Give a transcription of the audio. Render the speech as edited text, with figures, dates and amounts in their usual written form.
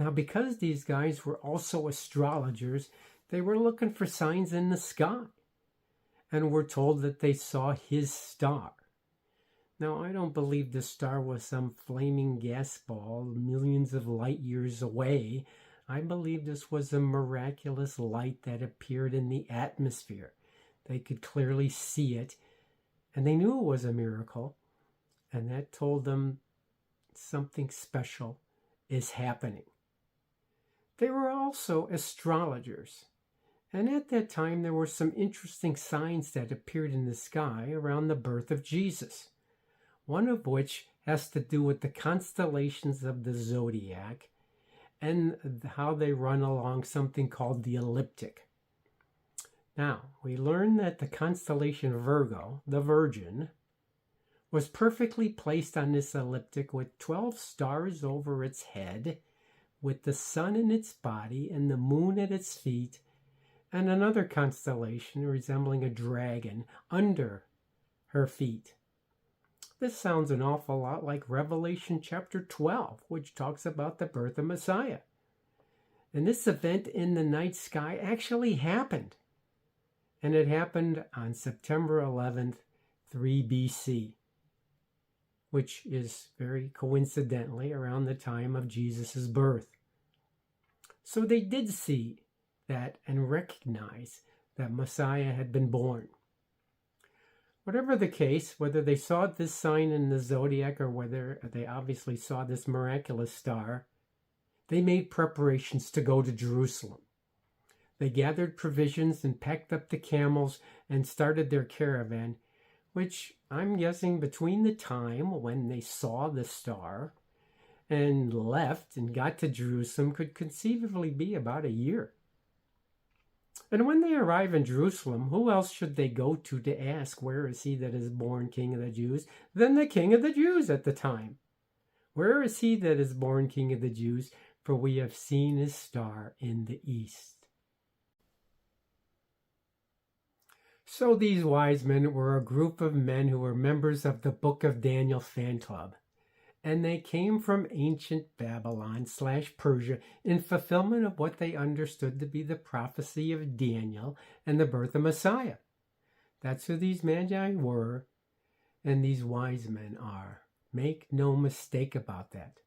Now, because these guys were also astrologers, they were looking for signs in the sky and were told that they saw his star. Now, I don't believe the star was some flaming gas ball millions of light years away. I believe this was a miraculous light that appeared in the atmosphere. They could clearly see it, and they knew it was a miracle, and that told them something special is happening. They were also astrologers, and at that time there were some interesting signs that appeared in the sky around the birth of Jesus, one of which has to do with the constellations of the zodiac and how they run along something called the ecliptic. Now, we learn that the constellation Virgo, the Virgin, was perfectly placed on this ecliptic with 12 stars over its head, with the sun in its body and the moon at its feet, and another constellation resembling a dragon under her feet. This sounds an awful lot like Revelation chapter 12, which talks about the birth of Messiah. And this event in the night sky actually happened. And it happened on September 11th, 3 BC, which is very coincidentally around the time of Jesus' birth. So they did see that and recognize that Messiah had been born. Whatever the case, whether they saw this sign in the zodiac or whether they obviously saw this miraculous star, they made preparations to go to Jerusalem. They gathered provisions and packed up the camels and started their caravan, which I'm guessing between the time when they saw the star and left and got to Jerusalem could conceivably be about a year. And when they arrive in Jerusalem, who else should they go to ask, where is he that is born King of the Jews, than the King of the Jews at the time? Where is he that is born King of the Jews? For we have seen his star in the east. So these wise men were a group of men who were members of the Book of Daniel fan club. And they came from ancient Babylon/Persia in fulfillment of what they understood to be the prophecy of Daniel and the birth of Messiah. That's who these magi were, and these wise men are. Make no mistake about that.